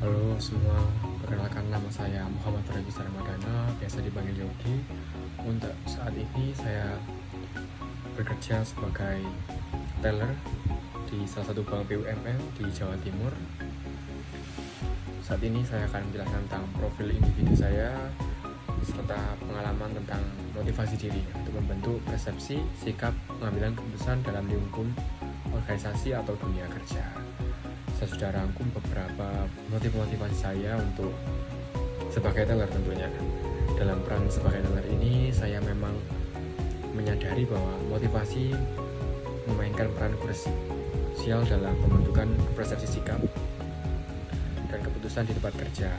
Halo semua, perkenalkan nama saya Muhammad Regis Ramadana, biasa dipanggil Yogi. Untuk saat ini saya bekerja sebagai teller di salah satu bank BUMN di Jawa Timur. Saat ini saya akan menjelaskan tentang profil individu saya serta pengalaman tentang motivasi diri untuk membentuk persepsi, sikap, pengambilan keputusan dalam lingkup organisasi atau dunia kerja. Saya sudah rangkum beberapa motivasi saya untuk sebagai teller tentunya. Dalam peran sebagai teller ini, saya memang menyadari bahwa motivasi memainkan peran krusial dalam pembentukan persepsi sikap dan keputusan di tempat kerja.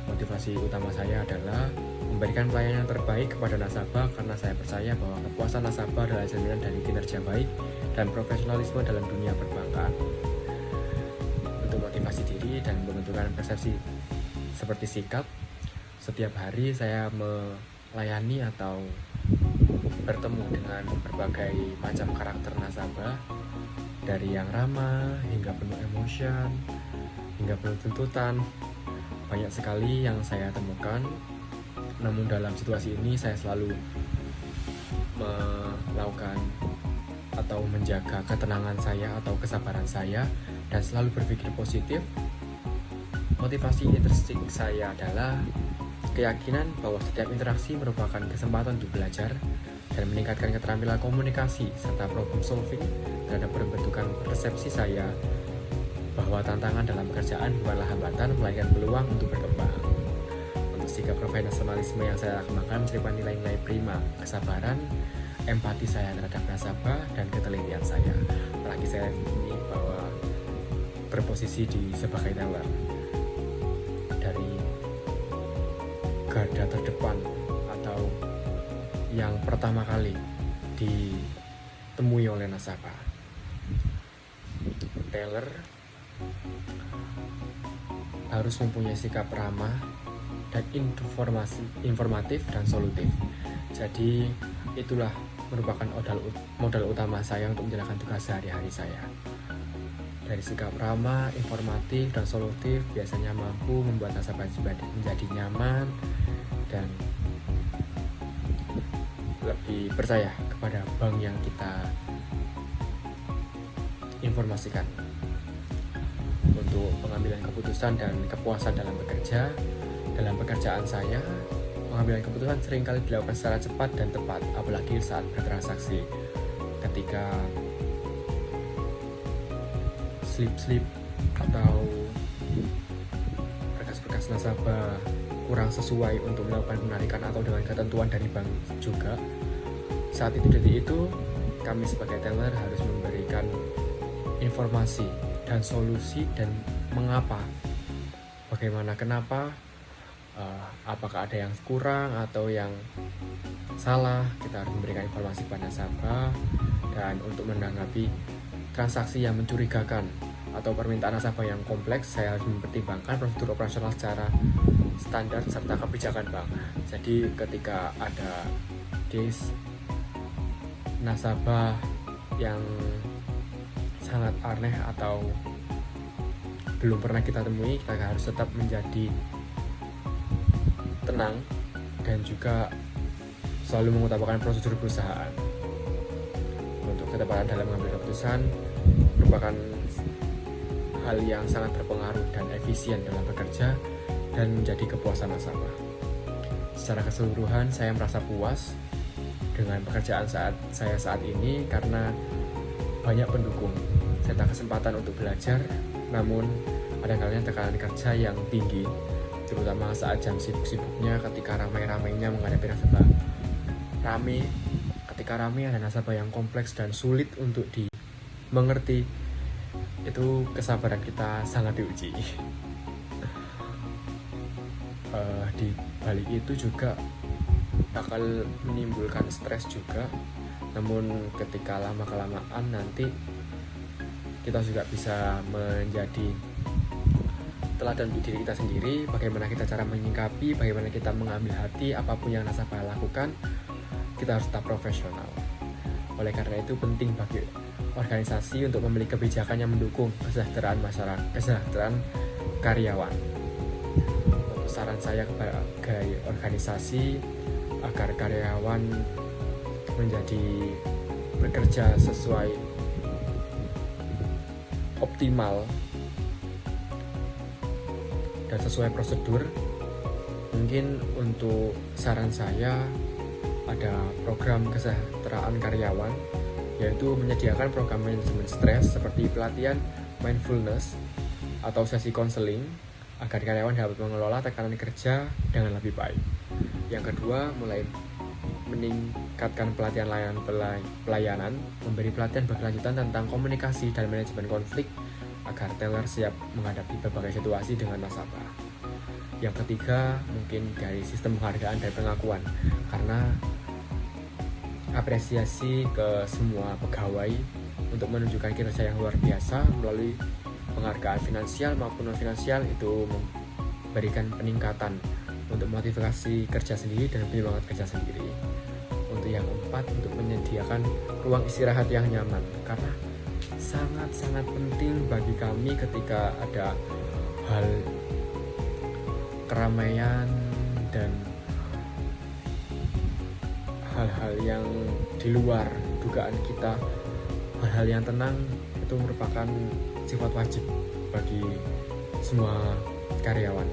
Motivasi utama saya adalah memberikan pelayanan yang terbaik kepada nasabah karena saya percaya bahwa kepuasan nasabah adalah jaminan dari kinerja baik dan profesionalisme dalam dunia perbankan. Untuk motivasi diri dan pembentukan persepsi seperti sikap, setiap hari saya melayani atau bertemu dengan berbagai macam karakter nasabah, dari yang ramah hingga penuh emosi hingga penuh tuntutan. Banyak sekali yang saya temukan, namun dalam situasi ini saya selalu melakukan atau menjaga ketenangan saya atau kesabaran saya dan selalu berpikir positif. Motivasi intrinsik saya adalah keyakinan bahwa setiap interaksi merupakan kesempatan untuk belajar dan meningkatkan keterampilan komunikasi serta problem solving terhadap pembentukan persepsi saya bahwa tantangan dalam pekerjaan bukanlah hambatan melainkan peluang untuk berkembang. Untuk sikap profesionalisme yang saya kembangkan menyerap nilai-nilai prima, kesabaran, empati saya terhadap nasabah, dan ketelitian saya. Apalagi saya ini bahwa berposisi di sebagai teller dari garda terdepan atau yang pertama kali ditemui oleh nasabah. Teller harus mempunyai sikap ramah dan informatif dan solutif. Jadi itulah merupakan modal utama saya untuk menjalankan tugas sehari-hari saya. Dari sikap ramah, informatif, dan solutif biasanya mampu membuat nasabah menjadi nyaman dan lebih percaya kepada bank yang kita informasikan. Untuk pengambilan keputusan dan kepuasan dalam bekerja, dalam pekerjaan saya, pengambilan keputusan seringkali dilakukan secara cepat dan tepat, apalagi saat bertransaksi. Ketika slip atau berkas-berkas nasabah kurang sesuai untuk melakukan penarikan atau dengan ketentuan dari bank juga, saat itu kami sebagai teller harus memberikan informasi dan solusi dan mengapa, bagaimana, kenapa, apakah ada yang kurang atau yang salah. Kita harus memberikan informasi pada nasabah. Dan untuk menanggapi transaksi yang mencurigakan atau permintaan nasabah yang kompleks, saya harus mempertimbangkan prosedur operasional secara standar serta kebijakan bank. Jadi ketika ada case nasabah yang sangat aneh atau belum pernah kita temui, kita harus tetap menjadi tenang dan juga selalu mengutamakan prosedur perusahaan. Untuk ketepatan dalam mengambil keputusan merupakan hal yang sangat berpengaruh dan efisien dalam bekerja dan menjadi kepuasan nasabah. Secara keseluruhan saya merasa puas dengan pekerjaan saya saat ini karena banyak pendukung serta kesempatan untuk belajar, namun ada kalanya tekanan kerja yang tinggi, terutama saat jam sibuk-sibuknya ketika ramai-ramainya menghadapi nasabah. Ketika ramai ada nasabah yang kompleks dan sulit untuk dimengerti, itu kesabaran kita sangat diuji. Di balik itu juga bakal menimbulkan stres juga, namun ketika lama-kelamaan nanti kita juga bisa menjadi teladan untuk diri kita sendiri, bagaimana kita cara menyikapi, bagaimana kita mengambil hati apapun yang nasabah lakukan. Kita harus tetap profesional. Oleh karena itu penting bagi organisasi untuk memiliki kebijakan yang mendukung kesejahteraan masyarakat, kesejahteraan karyawan. Untuk saran saya sebagai organisasi agar karyawan bekerja sesuai optimal dan sesuai prosedur, mungkin untuk saran saya ada program kesejahteraan karyawan, yaitu menyediakan program manajemen stres seperti pelatihan mindfulness atau sesi konseling agar karyawan dapat mengelola tekanan kerja dengan lebih baik. Yang kedua, mulai meningkatkan pelatihan pelayanan, memberi pelatihan berkelanjutan tentang komunikasi dan manajemen konflik agar teller siap menghadapi berbagai situasi dengan nasabah. Yang ketiga, mungkin dari sistem penghargaan dan pengakuan, karena apresiasi ke semua pegawai untuk menunjukkan kinerja yang luar biasa melalui penghargaan finansial maupun non finansial itu memberikan peningkatan untuk motivasi kerja sendiri dan penyemangat kerja sendiri. Untuk yang keempat, untuk menyediakan ruang istirahat yang nyaman, karena sangat-sangat penting bagi kami ketika ada hal keramaian dan hal-hal yang di luar dugaan kita, hal-hal yang tenang itu merupakan sifat wajib bagi semua karyawan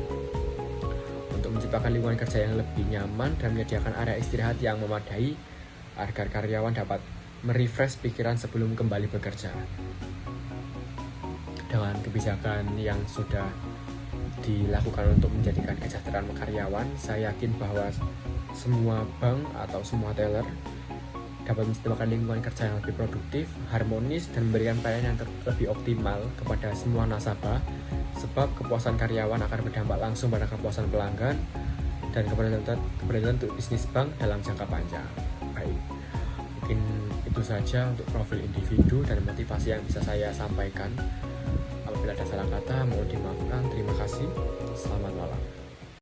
untuk menciptakan lingkungan kerja yang lebih nyaman dan menyediakan area istirahat yang memadai agar karyawan dapat merefresh pikiran sebelum kembali bekerja. Dengan kebijakan yang sudah dilakukan untuk menjadikan kesejahteraan karyawan, saya yakin bahwa semua bank atau semua teller dapat menciptakan lingkungan kerja yang lebih produktif, harmonis, dan memberikan pelayanan yang lebih optimal kepada semua nasabah, sebab kepuasan karyawan akan berdampak langsung pada kepuasan pelanggan dan keberlanjutan untuk bisnis bank dalam jangka panjang. Baik, mungkin itu saja untuk profil individu dan motivasi yang bisa saya sampaikan. Apabila ada salah kata, mohon dimaafkan. Terima kasih. Selamat malam.